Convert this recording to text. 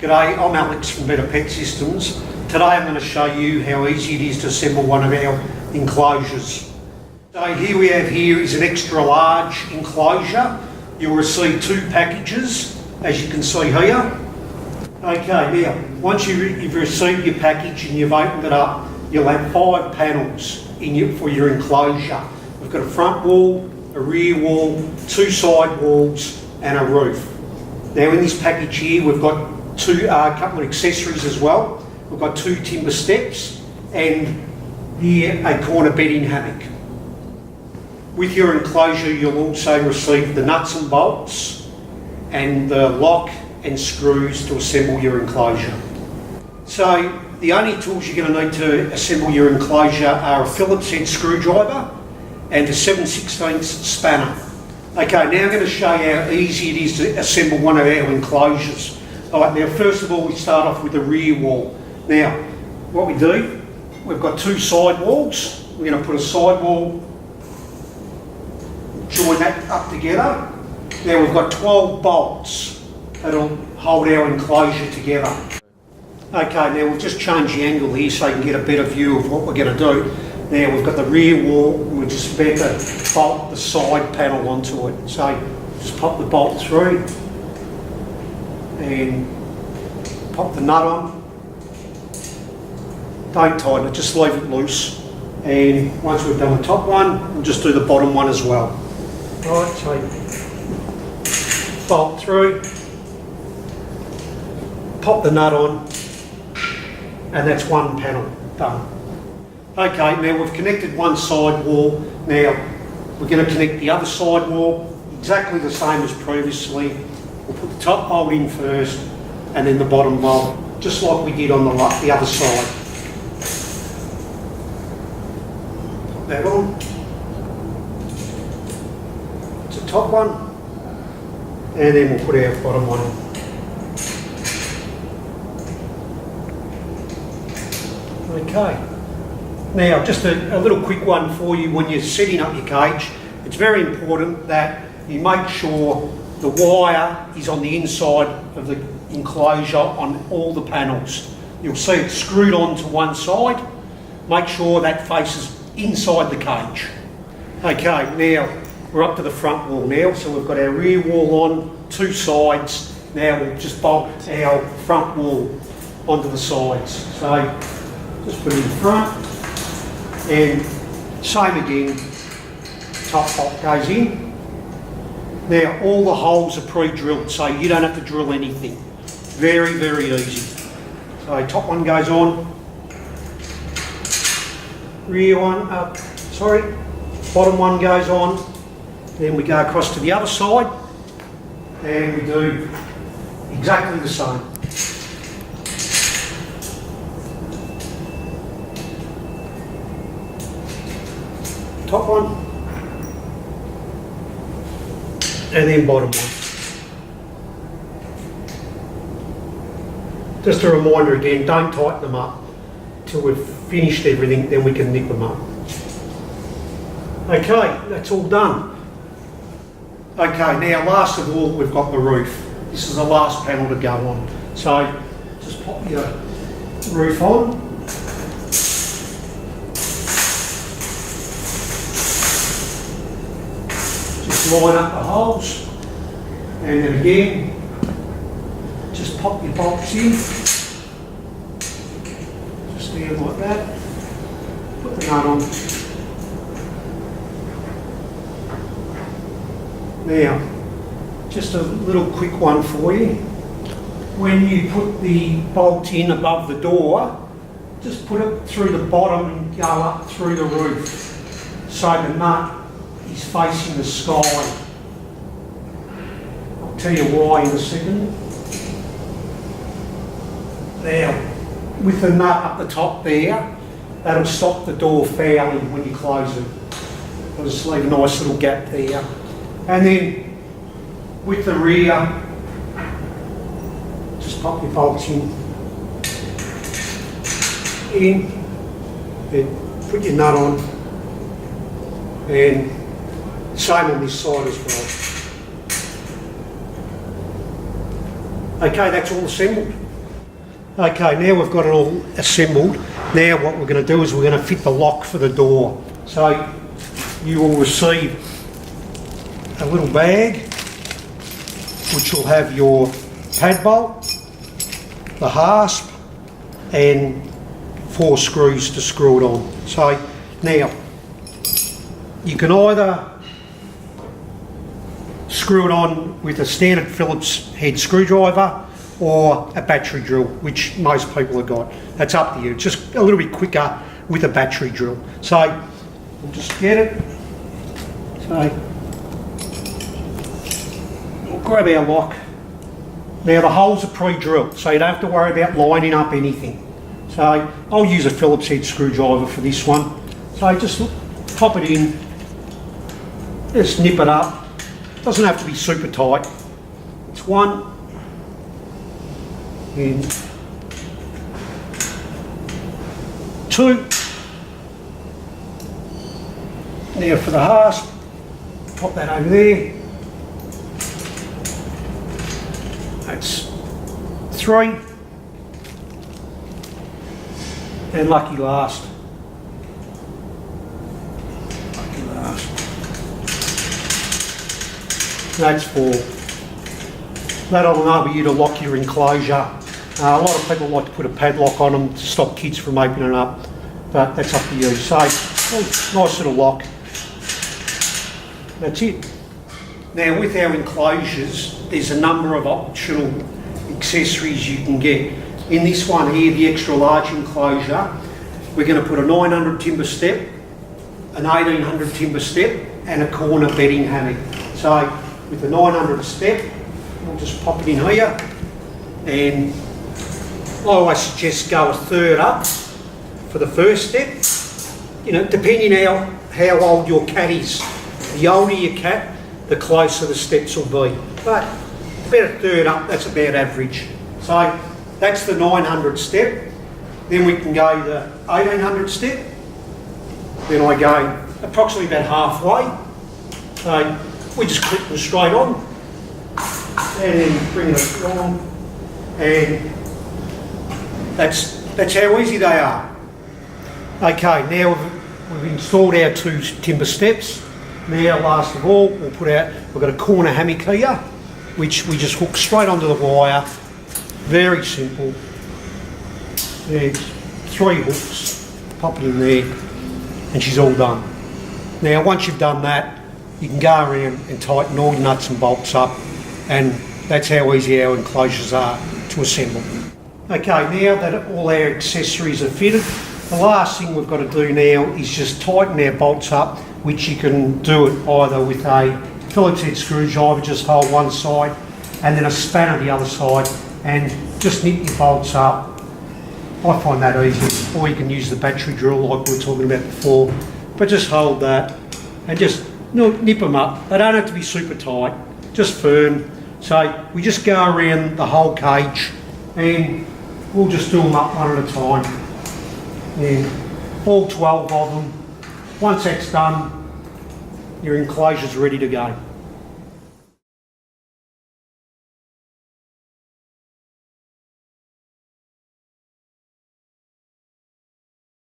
G'day, I'm Alex from Betta Pet Systems. Today I'm going to show you how easy it is to assemble one of our enclosures. So here is an extra large enclosure. You'll receive 2 packages, as you can see here. Okay, now once you've received your package and you've opened it up, you'll have 5 panels for your enclosure. We've got a front wall, a rear wall, 2 side walls and a roof. Now in this package here we've got a couple of accessories as well. We've got 2 timber steps and here a corner bedding hammock. With your enclosure you'll also receive the nuts and bolts and the lock and screws to assemble your enclosure. So the only tools you're going to need to assemble your enclosure are a Phillips head screwdriver and a 7/16 spanner. Okay, now I'm going to show you how easy it is to assemble one of our enclosures. Alright, now first of all we start off with the rear wall. Now, what we do, we've got 2 side walls. We're going to put a side wall, join that up together. Now we've got 12 bolts that'll hold our enclosure together. Okay, now we'll just change the angle here so you can get a better view of what we're going to do. Now we've got the rear wall, we're just about to bolt the side panel onto it. So just pop the bolt through and pop the nut on. Don't tighten it, just leave it loose. And once we've done the top one, we'll just do the bottom one as well. Right, so bolt through, pop the nut on, and that's one panel done. Okay, now we've connected one side wall. Now we're going to connect the other side wall, exactly the same as previously. We'll put the top bolt in first and then the bottom bolt, just like we did on the other side. Put that on. It's the top one. And then we'll put our bottom one on. Okay. Now, just a little quick one for you when you're setting up your cage. It's very important that you make sure the wire is on the inside of the enclosure on all the panels. You'll see it screwed onto one side. Make sure that faces inside the cage. Okay, now we're up to the front wall now. So we've got our rear wall on, 2 sides. Now we'll just bolt our front wall onto the sides. So just put it in front. And same again, top bolt goes in. Now all the holes are pre-drilled, so you don't have to drill anything. Very, very easy. So top one goes on, rear one up, bottom one goes on. Then we go across to the other side and we do exactly the same. Top one and then bottom one. Just a reminder again, don't tighten them up till we've finished everything, then we can nip them up. Okay, that's all done. Okay, now last of all we've got the roof. This is the last panel to go on. So just pop your roof on. Line up the holes and then again just pop your bolts in, just stand like that, put the nut on. Now just a little quick one for you. When you put the bolt in above the door, just put it through the bottom and go up through the roof so the nut is facing the sky. I'll tell you why in a second. Now, with the nut up the top there, that'll stop the door fouling when you close it. I'll just leave a nice little gap there. And then, with the rear, just pop your bolts in, then put your nut on, and same on this side as well. Okay, that's all assembled. Okay, now we've got it all assembled. Now what we're going to do is we're going to fit the lock for the door. So you will receive a little bag which will have your pad bolt, the hasp and 4 screws to screw it on. So now you can either screw it on with a standard Phillips head screwdriver or a battery drill, which most people have got. That's up to you. It's just a little bit quicker with a battery drill. So we'll just get it. So we'll grab our lock. Now the holes are pre-drilled, so you don't have to worry about lining up anything. So I'll use a Phillips head screwdriver for this one. So just pop it in, just nip it up. Doesn't have to be super tight. It's 1 and 2. Now for the hasp, pop that over there. That's 3. And lucky last. Lucky last. That's 4. That'll enable you to lock your enclosure. A lot of people like to put a padlock on them to stop kids from opening it up, but that's up to you. So, nice little lock. That's it. Now with our enclosures, there's a number of optional accessories you can get. In this one here, the extra large enclosure, we're going to put a 900 timber step, an 1800 timber step and a corner bedding hammock. So with the 900 step, we'll just pop it in here, and I always suggest go a third up for the first step. You know, depending how old your cat is. The older your cat, the closer the steps will be. But about a third up, that's about average. So that's the 900 step. Then we can go the 1800 step. Then I go approximately about halfway. So we just clip them straight on and then bring it on, and that's how easy they are. Okay, now we've installed our 2 timber steps. Now last of all, we've got a corner hammock here, which we just hook straight onto the wire. Very simple. There's 3 hooks, pop it in there, and she's all done. Now once you've done that, you can go around and tighten all your nuts and bolts up, and that's how easy our enclosures are to assemble. Okay, now that all our accessories are fitted, the last thing we've got to do now is just tighten our bolts up, which you can do it either with a Phillips head screwdriver, just hold one side, and then a spanner the other side, and just nip your bolts up. I find that easy. Or you can use the battery drill like we were talking about before, but just hold that and just nip them up. They don't have to be super tight, just firm. So we just go around the whole cage and we'll just do them up one at a time. And all 12 of them. Once that's done, your enclosure's ready to go.